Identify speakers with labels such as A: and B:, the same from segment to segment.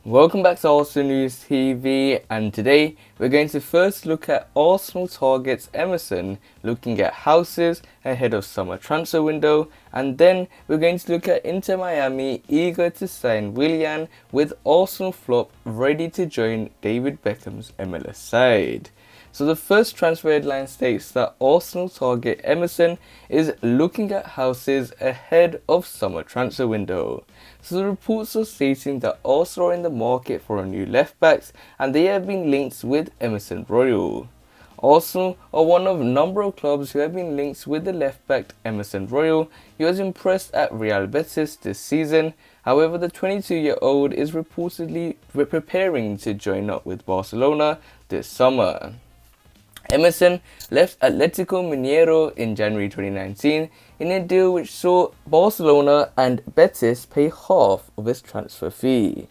A: Welcome back to Arsenal News TV, and today we're going to first look at Arsenal targets Emerson, looking at houses ahead of summer transfer window, and then we're going to look at Inter Miami eager to sign Willian, with Arsenal flop ready to join David Beckham's MLS side. So the first transfer headline states that Arsenal target Emerson is looking at houses ahead of summer transfer window. So the reports are stating that Arsenal are in the market for a new left backs, and they have been linked with Emerson Royal. Arsenal are one of a number of clubs who have been linked with the left back Emerson Royal. He was impressed at Real Betis this season. However, the 22-year-old is reportedly preparing to join up with Barcelona this summer. Emerson left Atletico Mineiro in January 2019 in a deal which saw Barcelona and Betis pay half of his transfer fee.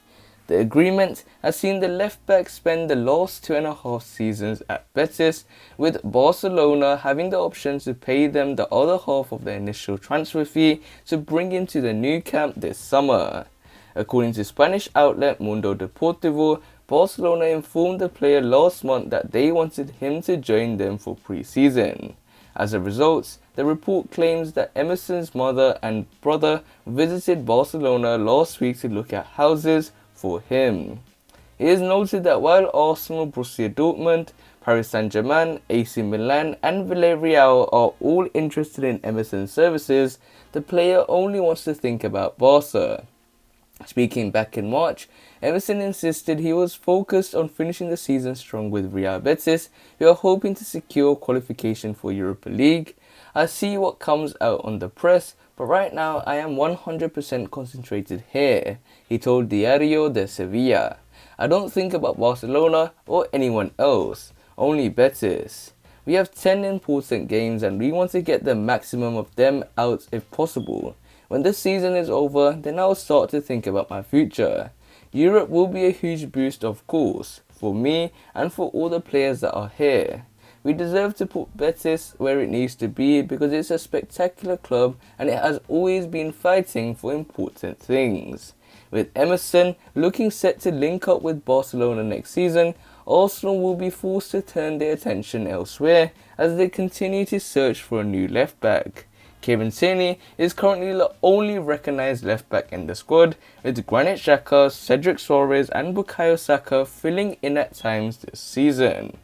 A: The agreement has seen the left-back spend the last 2.5 seasons at Betis, with Barcelona having the option to pay them the other half of the initial transfer fee to bring him to the new camp this summer. According to Spanish outlet Mundo Deportivo, Barcelona informed the player last month that they wanted him to join them for pre-season. As a result, the report claims that Emerson's mother and brother visited Barcelona last week to look at houses for him. It is noted that while Arsenal, Borussia Dortmund, Paris Saint-Germain, AC Milan and Villarreal are all interested in Emerson's services, the player only wants to think about Barca. Speaking back in March, Emerson insisted he was focused on finishing the season strong with Real Betis, who are hoping to secure qualification for Europa League. I see what comes out on the press, but right now I am 100% concentrated here, he told Diario de Sevilla. I don't think about Barcelona or anyone else, only Betis. We have 10 important games and we want to get the maximum of them out if possible. When this season is over, then I'll start to think about my future. Europe will be a huge boost, of course, for me and for all the players that are here. We deserve to put Betis where it needs to be because it's a spectacular club and it has always been fighting for important things. With Emerson looking set to link up with Barcelona next season, Arsenal will be forced to turn their attention elsewhere as they continue to search for a new left back. Kieran Tierney is currently the only recognised left-back in the squad, with Granit Xhaka, Cedric Soares and Bukayo Saka filling in at times this season.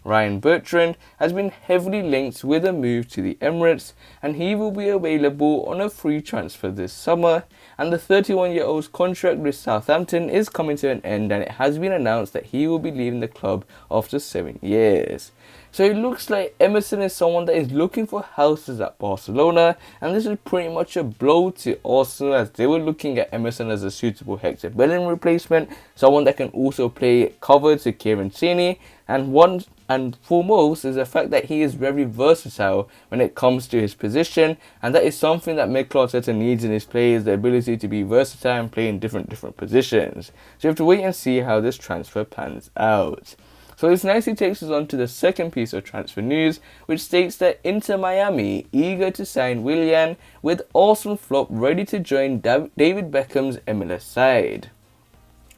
A: Ryan Bertrand has been heavily linked with a move to the Emirates, and he will be available on a free transfer this summer, and the 31-year-old's contract with Southampton is coming to an end, and it has been announced that he will be leaving the club after 7 years. So it looks like Emerson is someone that is looking for houses at Barcelona, and this is pretty much a blow to Arsenal as they were looking at Emerson as a suitable Hector Bellerin replacement, someone that can also play cover to Kieran Tierney, and one and foremost is the fact that he is very versatile when it comes to his position, and that is something that Mikel Arteta needs in his players, the ability to be versatile and play in different positions. So you have to wait and see how this transfer pans out. So this nicely takes us on to the second piece of transfer news, which states that Inter Miami eager to sign Willian, with Arsenal flop ready to join David Beckham's MLS side.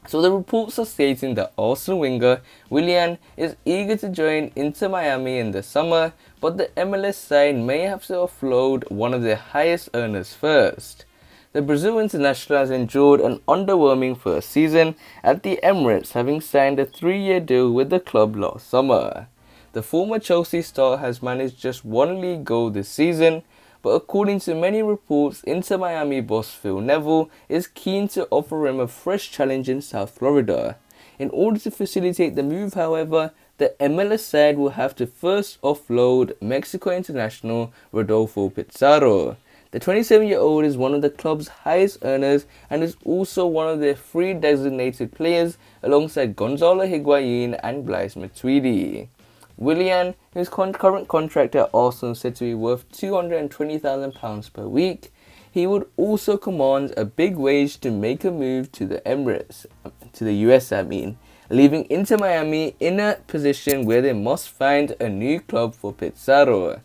A: So the reports are stating that Arsenal winger Willian is eager to join Inter Miami in the summer, but the MLS side may have to offload one of their highest earners first. The Brazil international has endured an underwhelming first season at the Emirates, having signed a 3-year deal with the club last summer. The former Chelsea star has managed just one league goal this season, but according to many reports, Inter Miami boss Phil Neville is keen to offer him a fresh challenge in South Florida. In order to facilitate the move, however, the MLS side will have to first offload Mexico international Rodolfo Pizarro. The 27-year-old is one of the club's highest earners and is also one of their 3 designated players alongside Gonzalo Higuain and Blaise Matuidi. Willian, whose current contract at Arsenal is said to be worth £220,000 per week, he would also command a big wage to make a move to the US, leaving Inter Miami in a position where they must find a new club for Pizarro.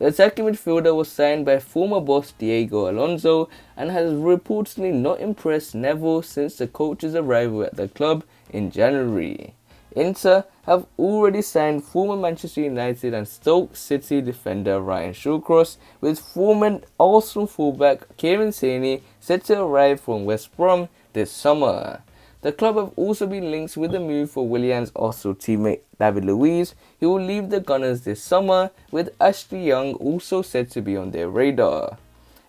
A: The attacking midfielder was signed by former boss Diego Alonso and has reportedly not impressed Neville since the coach's arrival at the club in January. Inter have already signed former Manchester United and Stoke City defender Ryan Shawcross, with former Arsenal fullback Kieran Tierney set to arrive from West Brom this summer. The club have also been linked with a move for Willian's Arsenal teammate David Luiz, who will leave the Gunners this summer, with Ashley Young also said to be on their radar.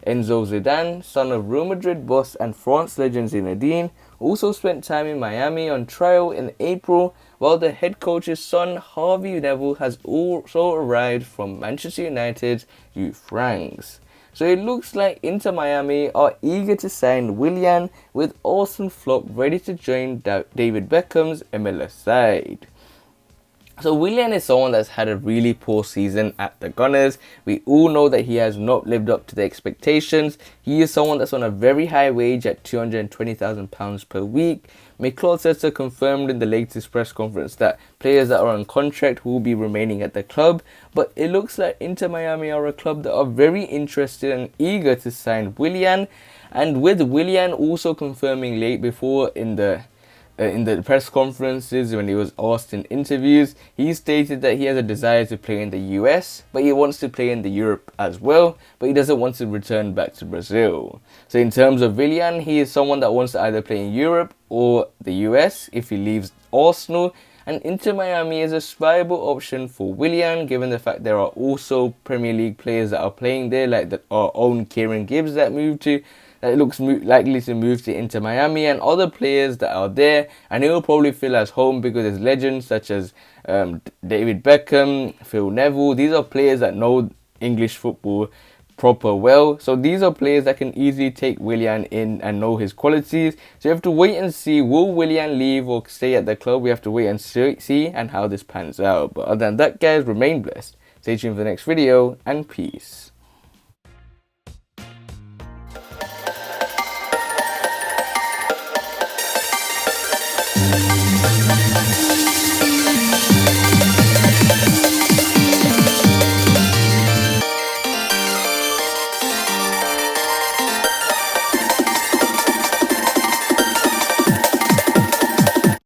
A: Enzo Zidane, son of Real Madrid boss and France legend Zinedine, also spent time in Miami on trial in April, while the head coach's son Harvey Neville has also arrived from Manchester United's youth ranks. So it looks like Inter Miami are eager to sign Willian, with Arsenal flop ready to join David Beckham's MLS side. So Willian is someone that's had a really poor season at the Gunners. We all know that he has not lived up to the expectations. He is someone that's on a very high wage at £220,000 per week. Mikel Arteta confirmed in the latest press conference that players that are on contract will be remaining at the club, but it looks like Inter Miami are a club that are very interested and eager to sign Willian, and with Willian also confirming late before in the press conferences when he was asked in interviews, he stated that he has a desire to play in the US, but he wants to play in the Europe as well, but he doesn't want to return back to Brazil. So in terms of Willian, he is someone that wants to either play in Europe or the US if he leaves Arsenal, and Inter Miami is a viable option for Willian, given the fact there are also Premier League players that are playing there, like our own Kieran Gibbs that it looks likely to move to Inter Miami, and other players that are there, and he will probably feel as home because there's legends such as David Beckham, Phil Neville. These are players that know English football proper well, so these are players that can easily take Willian in and know his qualities. So you have to wait and see, will Willian leave or stay at the club? We have to wait and see and how this pans out. But other than that, guys, remain blessed. Stay tuned for the next video, and peace.